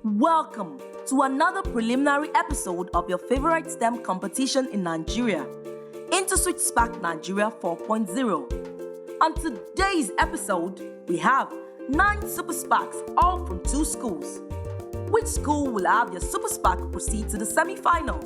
Welcome to another preliminary episode of your favorite STEM competition in Nigeria, InterswitchSPAK Nigeria 4.0. On today's episode, we have 9 Super SPAKs, all from 2 schools. Which school will have their Super SPAK proceed to the semi-final?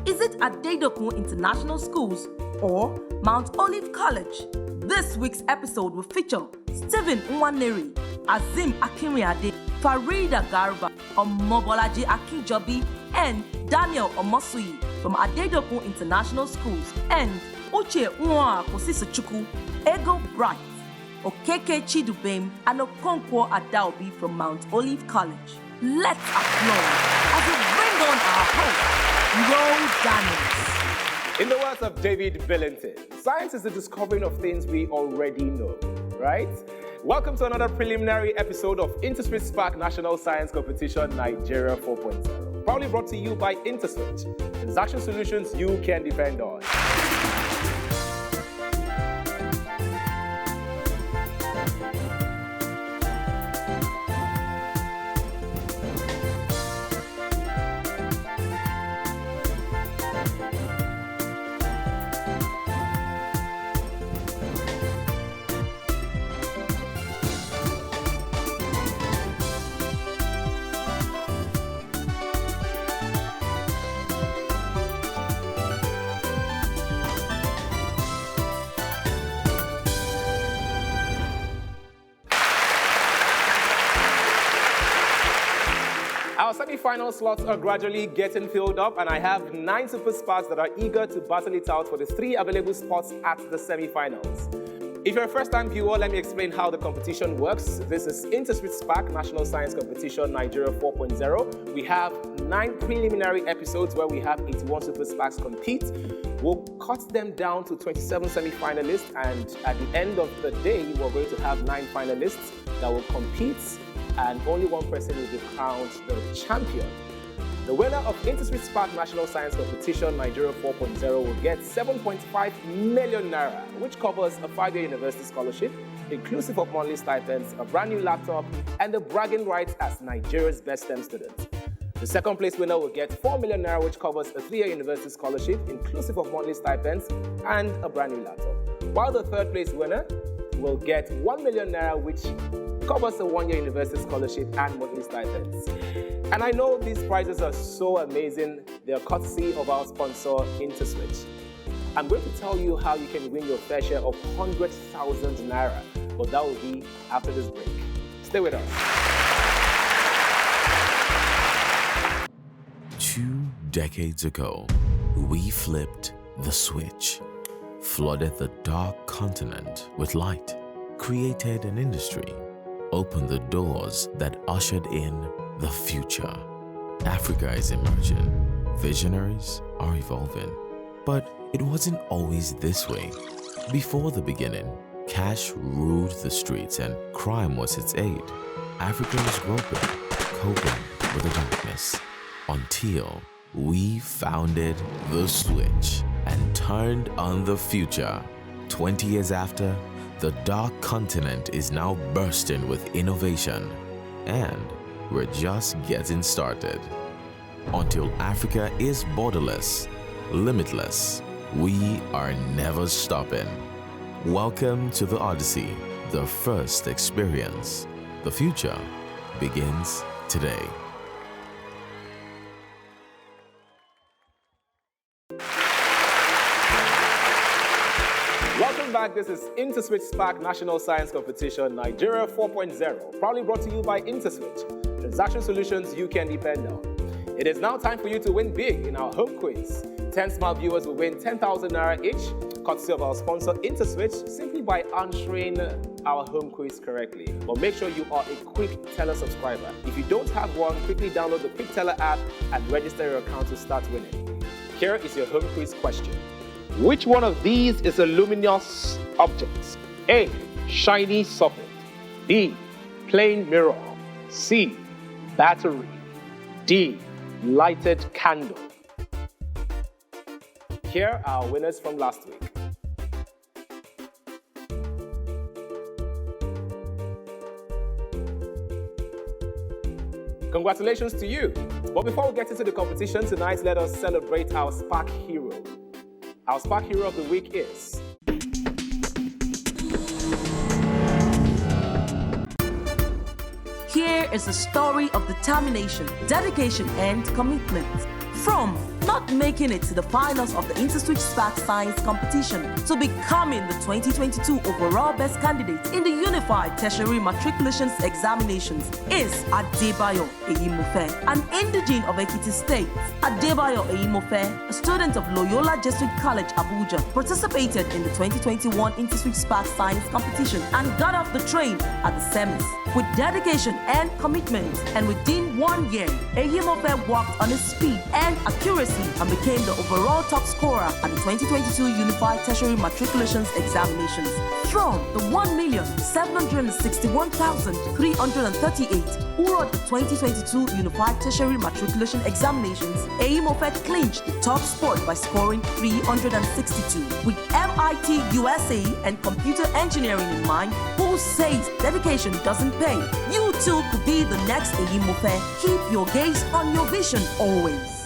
Is it Adedokun International Schools or Mount Olive College? This week's episode will feature Stephen Nwaneri, Azim Akinriade, Farida Garba, Omobolaji Akinjobi, and Daniel Omosui from Adedokun International Schools, and Uche Nwa Kosisuchuku, Ego Bright, Okeke Chidubem, and Okonkwo Adaobi from Mount Olive College. Let's applaud as we bring on our host, Rose Daniels. In the words of David Billington, science is the discovering of things we already know, right? Welcome to another preliminary episode of InterswitchSPAK National Science Competition Nigeria 4.0. Proudly brought to you by Interswitch, transaction solutions you can depend on. Our semi-final slots are gradually getting filled up, and I have 9 Super SPAKs that are eager to battle it out for the 3 available spots at the semi-finals. If you're a first-time viewer, let me explain how the competition works. This is InterswitchSPAK National Science Competition Nigeria 4.0. We have 9 preliminary episodes where we have 81 Super SPAKs compete. We'll cut them down to 27 semi-finalists, and at the end of the day, we're going to have 9 finalists that will compete, and only one person will be crowned the champion. The winner of InterswitchSPAK National Science Competition Nigeria 4.0 will get 7.5 million naira, which covers a 5-year university scholarship, inclusive of monthly stipends, a brand new laptop, and the bragging rights as Nigeria's best STEM student. The second place winner will get 4 million naira, which covers a 3-year university scholarship, inclusive of monthly stipends, and a brand new laptop. While the third place winner will get 1 million naira, which covers a 1-year university scholarship and monthly stipends. And I know these prizes are so amazing. They are courtesy of our sponsor, Interswitch. I'm going to tell you how you can win your fair share of 100,000 naira, but that will be after this break. Stay with us. 2 decades ago, we flipped the switch, flooded the dark continent with light, created an industry, opened the doors that ushered in the future. Africa is emerging. Visionaries are evolving. But it wasn't always this way. Before the beginning, cash ruled the streets and crime was its aid. Africa was groping, coping with the darkness, until we founded the switch and turned on the future. 20 years after, the dark continent is now bursting with innovation, and we're just getting started. Until Africa is borderless, limitless, we are never stopping. Welcome to the Odyssey, the first experience. The future begins today. Welcome back. This is InterswitchSPAK National Science Competition Nigeria 4.0, proudly brought to you by Interswitch, transaction solutions you can depend on. It is now time for you to win big in our home quiz. 10 smart viewers will win 10,000 naira each, courtesy of our sponsor Interswitch, simply by answering our home quiz correctly. But make sure you are a Quick Teller subscriber. If you don't have one, quickly download the Quick Teller app and register your account to start winning. Here is your home quiz question. Which one of these is a luminous object? A. Shiny socket. B. Plain mirror. C. Battery. D. Lighted candle. Here are our winners from last week. Congratulations to you. But before we get into the competition tonight, let us celebrate our SPAK hero. Our SPAK hero of the week is... Here is a story of determination, dedication, and commitment. From not making it to the finals of the InterswitchSPAK science competition to becoming the 2022 overall best candidate in the Unified Tertiary Matriculations Examinations is Adebayo Eyimofe, an indigene of Ekiti State. Adebayo Eyimofe, a student of Loyola Jesuit College, Abuja, participated in the 2021 InterswitchSPAK science competition and got off the train at the semis. With dedication and commitment, and within 1 year, Eyimofe worked on his speed and accuracy and became the overall top scorer at the 2022 Unified Tertiary Matriculations Examinations. From the 1,761,338 who wrote the 2022 Unified Tertiary Matriculation Examinations, Eyimofe clinched the top spot by scoring 362. With MIT USA and computer engineering in mind, who says dedication doesn't pay? You too could be the next Eyimofe. Keep your gaze on your vision always.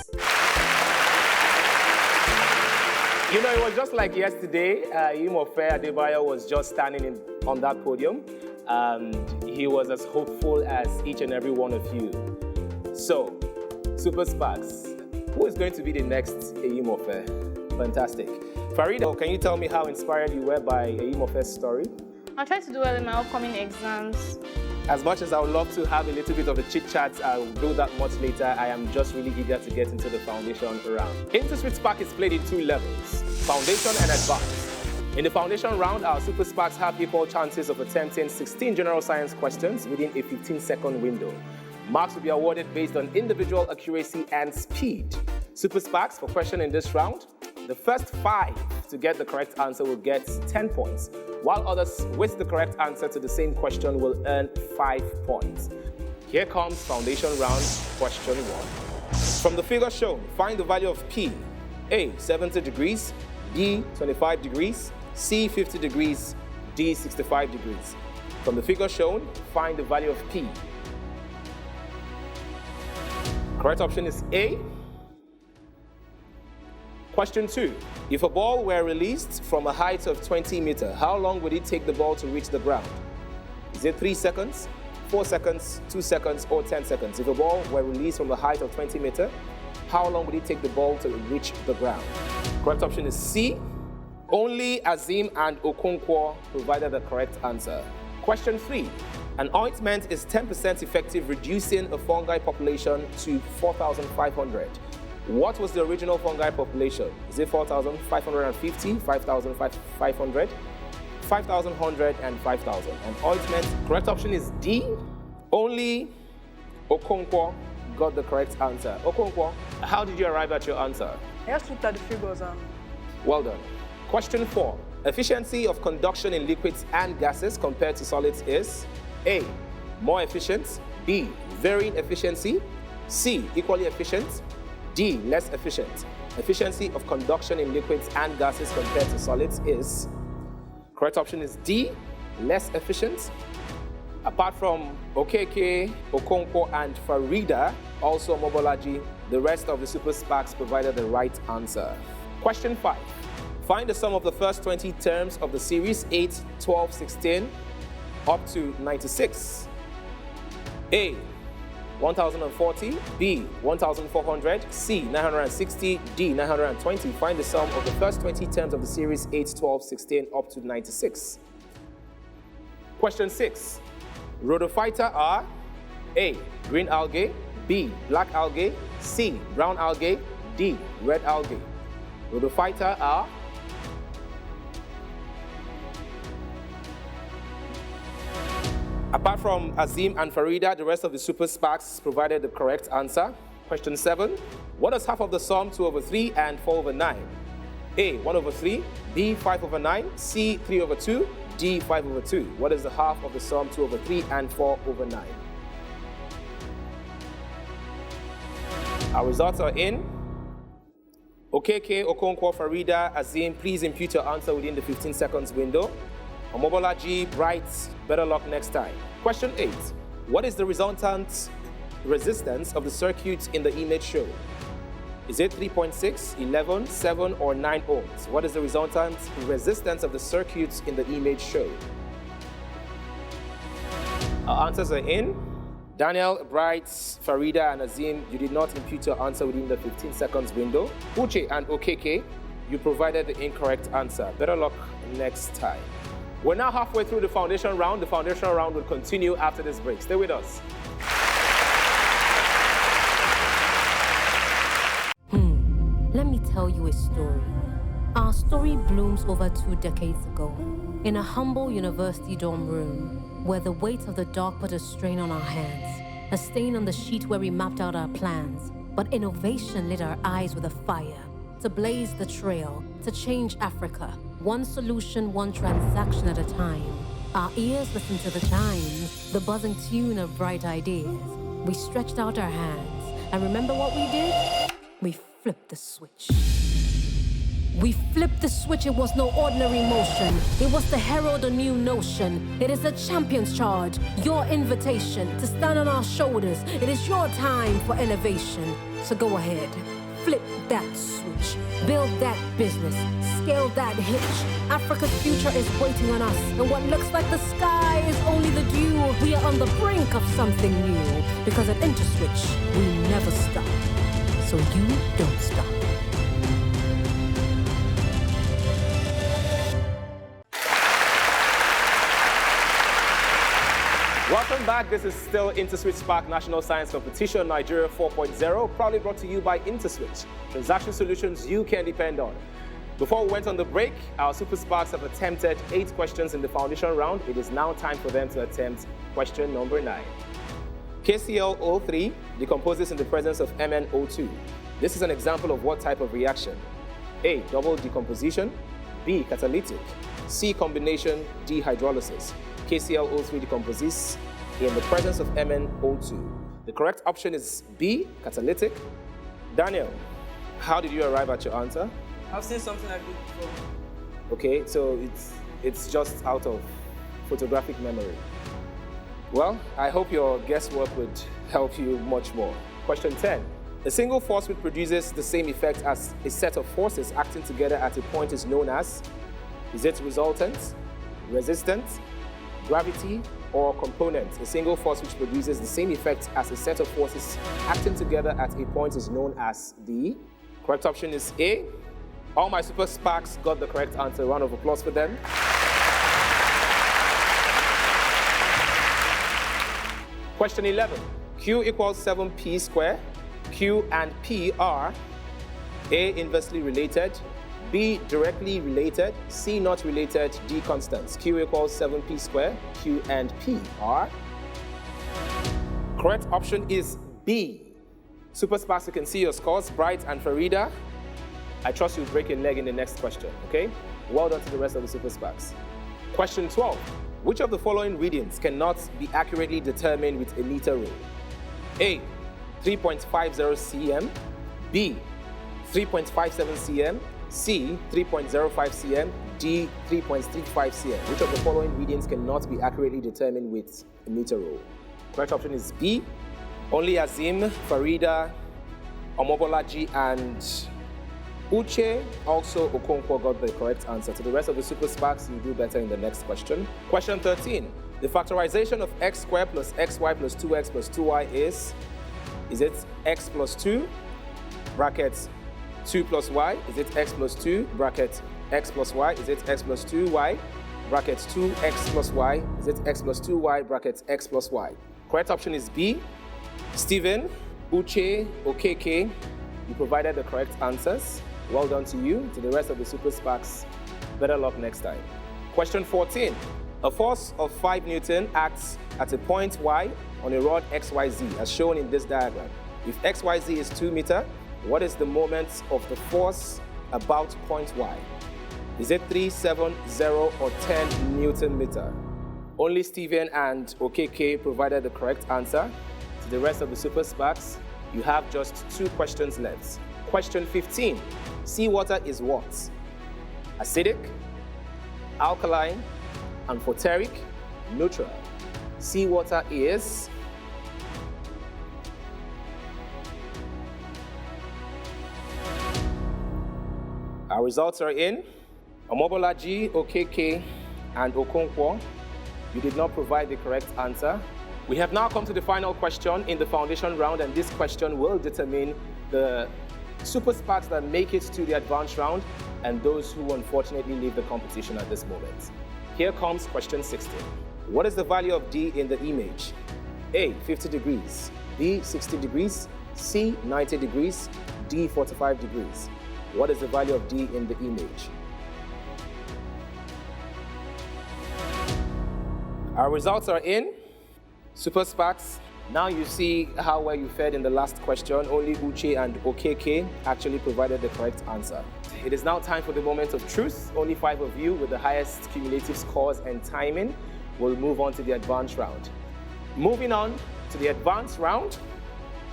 You know, it was just like yesterday. Eyimofe Adebayo was just standing on that podium, and he was as hopeful as each and every one of you. So, Super SPAKs, who is going to be the next Eyimofe? Fantastic. Farida, can you tell me how inspired you were by Eyimofe's story? I'll try to do well in my upcoming exams. As much as I would love to have a little bit of a chit-chat, I'll do that much later. I am just really eager to get into the foundation round. InterswitchSPAK is played in 2 levels, foundation and advanced. In the foundation round, our Super SPAKs have equal chances of attempting 16 general science questions within a 15-second window. Marks will be awarded based on individual accuracy and speed. Super SPAKs for question in this round, the first 5 to get the correct answer will get 10 points, while others with the correct answer to the same question will earn 5 points. Here comes foundation round, question 1. From the figure shown, find the value of P. A, 70 degrees, B, 25 degrees, C, 50 degrees, D, 65 degrees. From the figure shown, find the value of P. Correct option is A. Question 2. If a ball were released from a height of 20 meters, how long would it take the ball to reach the ground? Is it 3 seconds, 4 seconds, 2 seconds, or 10 seconds? If a ball were released from a height of 20 meters, how long would it take the ball to reach the ground? Correct option is C. Only Azim and Okonkwo provided the correct answer. Question 3. An ointment is 10% effective reducing a fungi population to 4,500. What was the original fungi population? Is it 4,550, 5,500, 5,100, and 5,000? An ointment, correct option is D. Only Okonkwo got the correct answer. Okonkwo, how did you arrive at your answer? I just looked at the figures. Well done. Question 4. Efficiency of conduction in liquids and gases compared to solids is A, more efficient, B, varying efficiency, C, equally efficient, D, less efficient. Efficiency of conduction in liquids and gases compared to solids is, correct option is D, less efficient. Apart from Okeke, Okonkwo, and Farida, also Mobolaji, the rest of the Super SPAKs provided the right answer. Question 5. Find the sum of the first 20 terms of the series 8, 12, 16, up to 96. A, 1,040, B, 1,400, C, 960, D, 920. Find the sum of the first 20 terms of the series 8, 12, 16, up to 96. Question 6. Rhodophyta are A, green algae, B, black algae, C, brown algae, D, red algae. Rhodophyta are Apart from Azim and Farida, the rest of the Super SPAKs provided the correct answer. Question 7. What is half of the sum 2 over 3 and 4 over 9? A, 1 over 3, B, 5 over 9, C, 3 over 2, D, 5 over 2. What is the half of the sum 2 over 3 and 4 over 9? Our results are in. Okeke, Okonkwo, Farida, Azim, please impute your answer within the 15 seconds window. Omobolaji, Bright, better luck next time. Question 8. What is the resultant resistance of the circuit in the image shown? Is it 3.6, 11, 7, or 9 ohms? What is the resultant resistance of the circuit in the image shown? Our answers are in. Daniel, Bright, Farida, and Azim, you did not impute your answer within the 15 seconds window. Uche and Okeke, you provided the incorrect answer. Better luck next time. We're now halfway through the foundation round. The foundation round will continue after this break. Stay with us. Let me tell you a story. Our story blooms over 2 decades ago in a humble university dorm room where the weight of the dark put a strain on our hands, a stain on the sheet where we mapped out our plans. But innovation lit our eyes with a fire to blaze the trail, to change Africa, one solution, one transaction at a time. Our ears listened to the chimes, the buzzing tune of bright ideas. We stretched out our hands, and remember what we did? We flipped the switch. We flipped the switch. It was no ordinary motion. It was to herald a new notion. It is a champion's charge, your invitation to stand on our shoulders. It is your time for elevation. So go ahead, flip that switch, build that business, scale that hitch. Africa's future is waiting on us, and what looks like the sky is only the dew. We are on the brink of something new, because at Interswitch, we never stop. So you don't stop. Welcome back. This is still InterswitchSPAK National Science Competition Nigeria 4.0, proudly brought to you by Interswitch. Transaction solutions you can depend on. Before we went on the break, our Super Sparks have attempted 8 questions in the foundation round. It is now time for them to attempt question number 9. KClO3 decomposes in the presence of MnO2. This is an example of what type of reaction? A, double decomposition. B, catalytic. C, combination. D, hydrolysis. KClO3 decomposes in the presence of MnO2. The correct option is B, catalytic. Daniel, how did you arrive at your answer? I've seen something like this before. Okay, so it's just out of photographic memory. Well, I hope your guesswork would help you much more. Question 10. A single force which produces the same effect as a set of forces acting together at a point is known as, is it resultant, resistant, gravity, or component? A single force which produces the same effect as a set of forces acting together at a point is known as the correct option is A. All my Super Sparks got the correct answer. Round of applause for them. Question 11. Q equals 7p squared. Q and P are A, inversely related, B, directly related, C, not related, D, constants. Q equals 7p squared. Q and P are. Correct option is B. Super Sparks, you can see your scores. Bright and Farida, I trust you'll break a leg in the next question, okay? Well done to the rest of the Super Sparks. Question 12. Which of the following readings cannot be accurately determined with a meter rule? A, 3.50 cm, B, 3.57 cm, C, 3.05 cm, D, 3.35 cm. Which of the following readings cannot be accurately determined with a meter rule? Correct option is B. Only Azim, Farida, Omobolaji, and Uche, also Okonkwo, got the correct answer. To the rest of the Super Sparks, you do better in the next question. Question 13. The factorization of x squared plus xy plus 2x plus 2y is it x plus 2, brackets 2 plus y? Is it x plus 2, bracket x plus y? Is it x plus 2y, brackets 2x plus y? Is it x plus 2y, brackets x plus y? Correct option is B. Stephen, Uche, Okeke, you provided the correct answers. Well done to you. To the rest of the Super Sparks, better luck next time. Question 14. A force of 5 Newton acts at a point Y on a rod XYZ, as shown in this diagram. If XYZ is 2 meters, what is the moment of the force about point Y? Is it 3, 7, 0, or 10 Newton meter? Only Stephen and Okeke provided the correct answer. To the rest of the Super Sparks, you have just 2 questions left. Question 15. Seawater is what? Acidic, alkaline, amphoteric, neutral. Seawater is Our results are in. Omobolaji, Okeke, and Okonkwo. You did not provide the correct answer. We have now come to the final question in the foundation round, and this question will determine the super SPAKs that make it to the advanced round and those who unfortunately leave the competition at this moment. Here comes question 16. What is the value of D in the image? A, 50 degrees, B, 60 degrees, C, 90 degrees, D, 45 degrees. What is the value of D in the image? Our results are in. Super SPAKs. Now you see how well you fared in the last question. Only Uche and Okeke actually provided the correct answer. It is now time for the moment of truth. Only 5 of you with the highest cumulative scores and timing will move on to the advanced round. Moving on to the advanced round,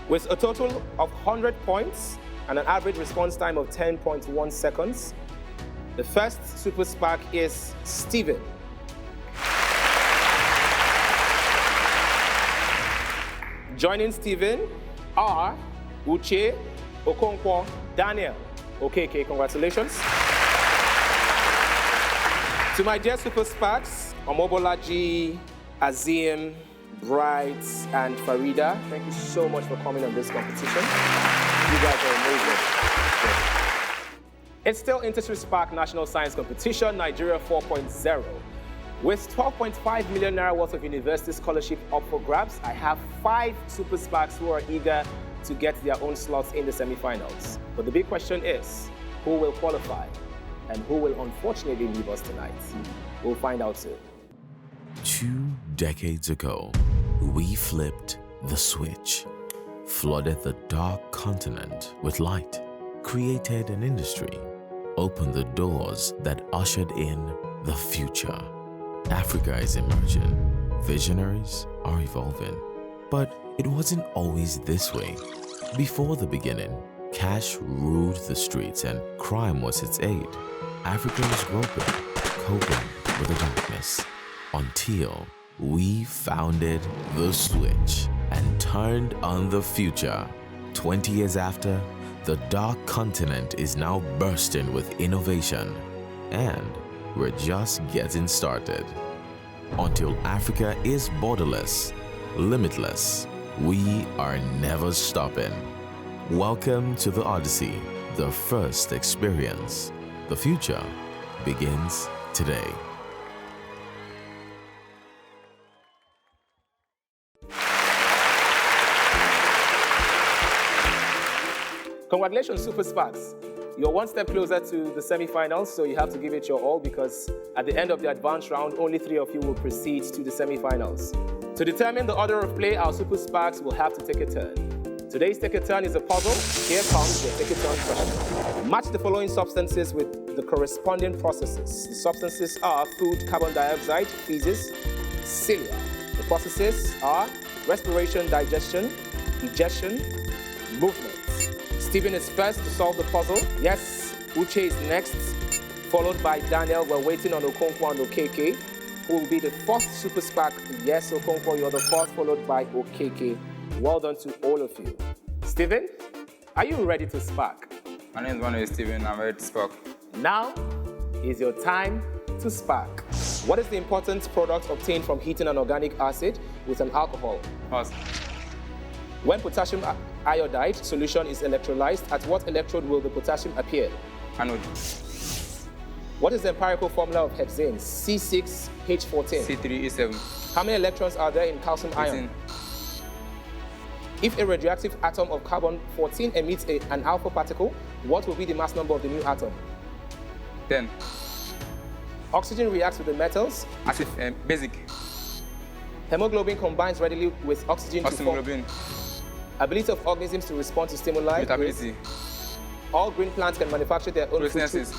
with a total of 100 points and an average response time of 10.1 seconds, the first super SPAK is Stephen. Joining Stephen are Uche, Okonkwo, Daniel. Okay, congratulations. To my dear super SPAKs, Omobolaji, Azim, Bright, and Farida, thank you so much for coming on this competition. You guys are amazing. It's still InterswitchSPAK National Science Competition, Nigeria 4.0. With 12.5 million naira worth of university scholarship up for grabs, I have 5 super SPAKs who are eager to get their own slots in the semi-finals. But the big question is, who will qualify and who will unfortunately leave us tonight? We'll find out soon. 2 decades ago, we flipped the switch, flooded the dark continent with light, created an industry, opened the doors that ushered in the future. Africa is emerging. Visionaries are evolving. But it wasn't always this way. Before the beginning, cash ruled the streets and crime was its aid. Africa was groping, coping with the darkness, until we founded the switch and turned on the future. 20 years after, the dark continent is now bursting with innovation, and we're just getting started. Until Africa is borderless, limitless, we are never stopping. Welcome to the Odyssey, the first experience. The future begins today. Congratulations, Super SPAKs. You're one step closer to the semi-finals, so you have to give it your all because at the end of the advanced round, only 3 of you will proceed to the semi-finals. To determine the order of play, our Super SPAKs will have to take a turn. Today's Take a Turn is a puzzle. Here comes the Take a Turn question. Match the following substances with the corresponding processes. The substances are food, carbon dioxide, feces, cilia. The processes are respiration, digestion, digestion, movement. Stephen is first to solve the puzzle. Yes, Uche is next, followed by Daniel. We're waiting on Okonkwo and Okeke, who will be the 4th Super SPAK. Yes, Okonkwo, you're the 4th, followed by Okeke. Well done to all of you. Stephen, are you ready to SPAK? My name is Manuel Stephen. I'm ready to SPAK. Now is your time to SPAK. What is the important product obtained from heating an organic acid with an alcohol? Pass. When potassium iodide solution is electrolyzed, at what electrode will the potassium appear? Anode. What is the empirical formula of hexane? C6H14. C3E7. How many electrons are there in calcium 18. ion? If a radioactive atom of carbon-14 emits an alpha particle, what will be the mass number of the new atom? 10. Oxygen reacts with the metals. Acid, basic. Hemoglobin combines readily with oxygen to form. Hemoglobin. Ability of organisms to respond to stimuli. Mutability. All green plants can manufacture their own food. Photosynthesis.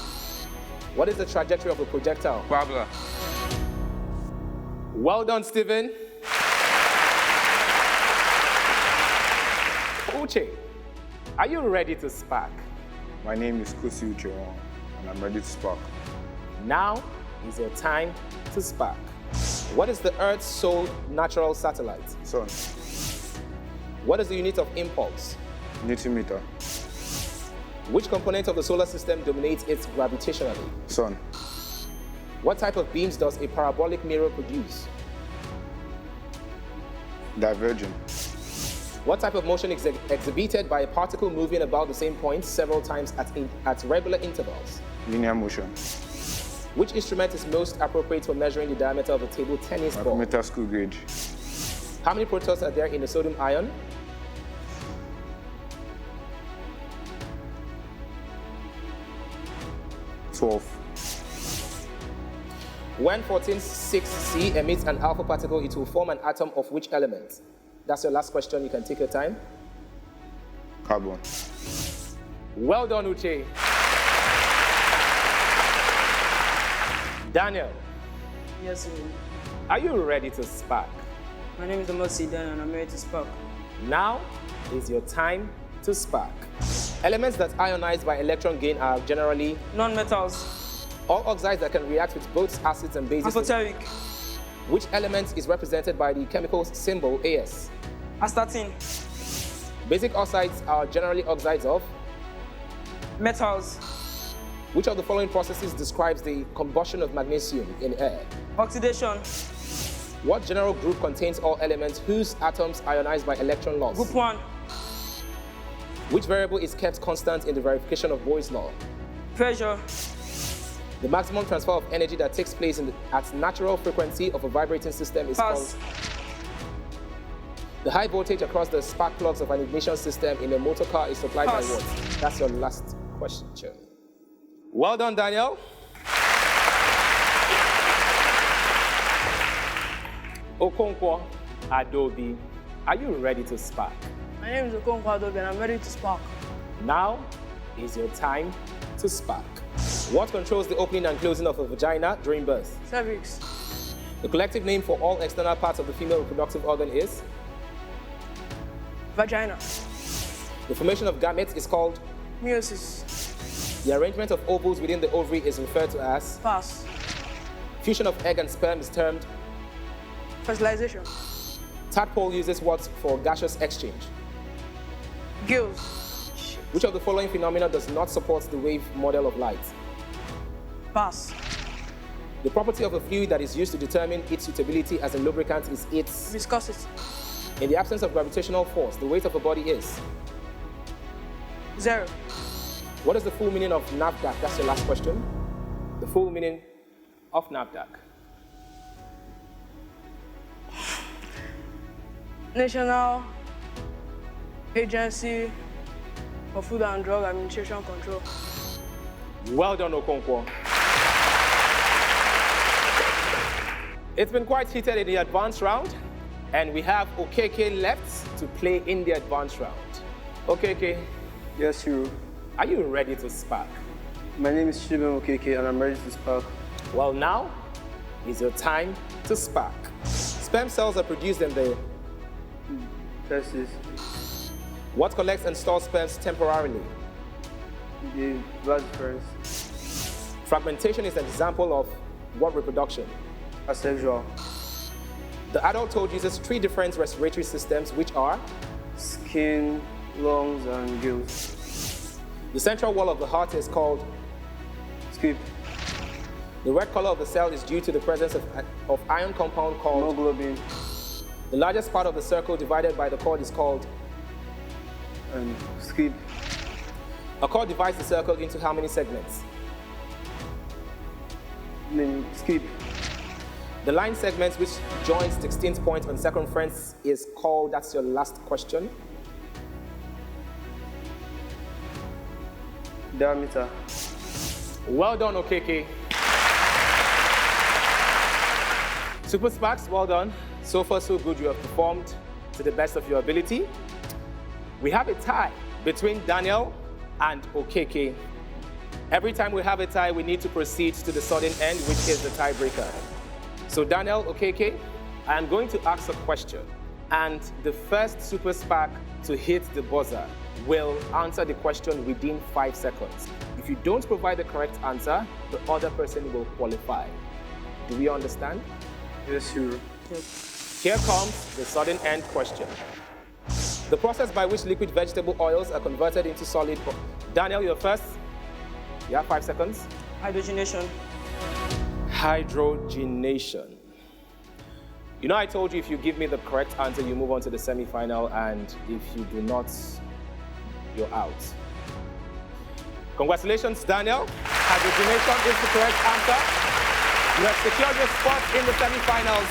What is the trajectory of a projectile? Parabola. Well done, Stephen. Uche, are you ready to SPAK? My name is Kosi Uchewon, and I'm ready to SPAK. Now is your time to SPAK. What is the Earth's sole natural satellite? Sun. What is the unit of impulse? Newton meter. Which component of the solar system dominates it gravitationally? Sun. What type of beams does a parabolic mirror produce? Divergent. What type of motion is exhibited by a particle moving about the same point several times at regular intervals? Linear motion. Which instrument is most appropriate for measuring the diameter of a table tennis ball? Micrometer screw gauge. How many protons are there in a sodium ion? When 14.6C emits an alpha particle, it will form an atom of which element? That's your last question. You can take your time. Carbon. Well done, Uche. Daniel, Yes, sir. are you ready to spark? My name is Amosi Dan and I'm ready to spark. Now is your time to spark. Elements that ionize by electron gain are generally Non-metals. all oxides that can react with both acids and bases. Amphoteric. Which element is represented by the chemical symbol As? Astatine. Basic oxides are generally oxides of. Metals. Which of the following processes describes the combustion of magnesium in air? Oxidation. What general group contains all elements whose atoms ionize by electron loss? Group 1. Which variable is kept constant in the verification of Boyle's law? Pressure. The maximum transfer of energy that takes place at natural frequency of a vibrating system is Pass. called. The high voltage across the spark plugs of an ignition system in a motor car is supplied Pass. by what? That's your last question. Well done, Daniel. Okonkwo Adobe, are you ready to spark? My name is Okonkwo Adobe and I'm ready to spark. Now is your time to spark. What controls the opening and closing of a vagina during birth? Cervix. The collective name for all external parts of the female reproductive organ is? Vagina. The formation of gametes is called? Meiosis. The arrangement of ovules within the ovary is referred to as? Pass. Fusion of egg and sperm is termed? Fertilization. Tadpole uses what for gaseous exchange? Gills. Which of the following phenomena does not support the wave model of light? Pass. The property of a fluid that is used to determine its suitability as a lubricant is its? Viscosity. In the absence of gravitational force, the weight of a body is? 0. What is the full meaning of NAVDAC? That's your last question. The full meaning of NAVDAC. National Agency for Food and Drug Administration Control. Well done, Okonkwo. It's been quite heated in the advanced round, and we have Okeke left to play in the advanced round. Okeke, Yes, you. are you ready to spark? My name is Shiben Okeke and I'm ready to spark. Well, now is your time to spark. Sperm cells are produced in the... Testis. What collects and stores sperms temporarily? The blood difference. Fragmentation is an example of what reproduction? Asexual. The adult toad uses 3 different respiratory systems, which are? Skin, lungs, and gills. The central wall of the heart is called? Skip. The red color of the cell is due to the presence of ion compound called? Hemoglobin. The largest part of the circle divided by the chord is called? And skip. A chord divides the circle into how many segments? Then skip. The line segments which joins 16th point on circumference is called? That's your last question. Diameter. Well done, Okeke. Super Sparks, well done. So far, so good. You have performed to the best of your ability. We have a tie between Daniel and Okeke. Every time we have a tie, we need to proceed to the sudden end, which is the tiebreaker. So Daniel, Okeke, I am going to ask a question, and the first Super Spark to hit the buzzer will answer the question within 5 seconds. If you don't provide the correct answer, the other person will qualify. Do we understand? Yes, you. Here comes the sudden end question. The process by which liquid vegetable oils are converted into solid. Daniel, you're first. You have 5 seconds. Hydrogenation. Hydrogenation. You know, I told you if you give me the correct answer, you move on to the semi-final, and if you do not, you're out. Congratulations, Daniel. Hydrogenation is the correct answer. You have secured your spot in the semi-finals.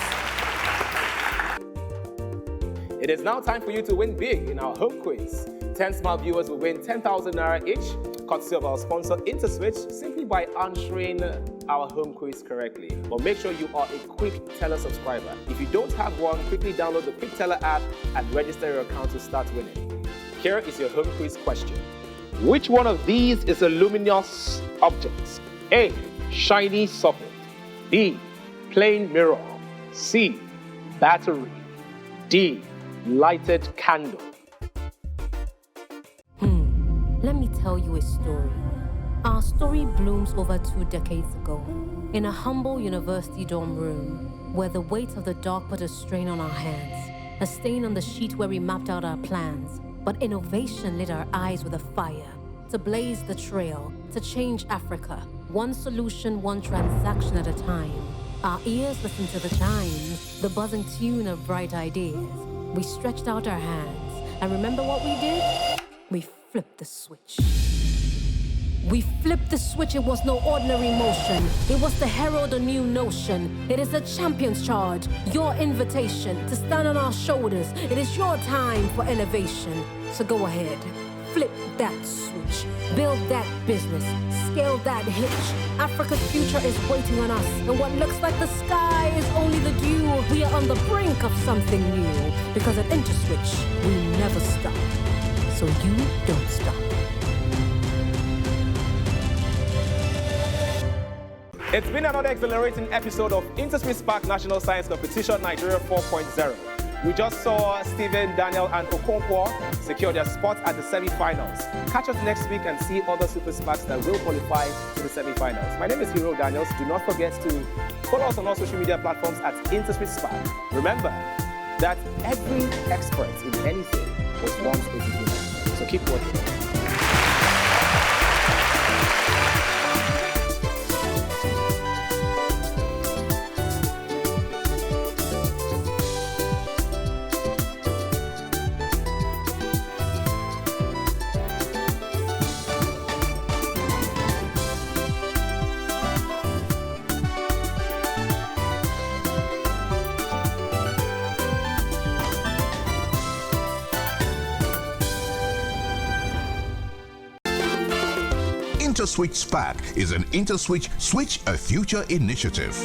It is now time for you to win big in our home quiz. 10 smart viewers will win 10,000 Naira each, courtesy of our sponsor Interswitch, simply by answering our home quiz correctly. But make sure you are a Quick Teller subscriber. If you don't have one, quickly download the Quick Teller app and register your account to start winning. Here is your home quiz question. Which one of these is a luminous object? A. Shiny socket. B. Plain mirror. C. Battery. D. Lighted candle. Let me tell you a story. Our story blooms over 2 decades ago in a humble university dorm room where the weight of the dark put a strain on our hands, a stain on the sheet where we mapped out our plans. But innovation lit our eyes with a fire to blaze the trail, to change Africa, one solution, one transaction at a time. Our ears listened to the chimes, the buzzing tune of bright ideas. We stretched out our hands, and remember what we did? We flipped the switch. We flipped the switch. It was no ordinary motion. It was to herald a new notion. It is a champion's charge, your invitation to stand on our shoulders. It is your time for elevation. So go ahead, flip that switch, build that business, scale that hitch. Africa's future is waiting on us, and what looks like the sky is only the dew. We are on the brink of something new, because at Interswitch, we never stop. So you don't stop. It's been another exhilarating episode of InterswitchSPAK National Science Competition Nigeria 4.0. We just saw Stephen, Daniel, and Okonkwo secure their spots at the semi-finals. Catch us next week and see other Super SPAKs that will qualify to the semi-finals. My name is Hero Daniels. Do not forget to follow us on all social media platforms at InterswitchSPAK. Remember that every expert in anything was once a beginner. So keep working. InterswitchSPAK is an Interswitch Switch a Future initiative.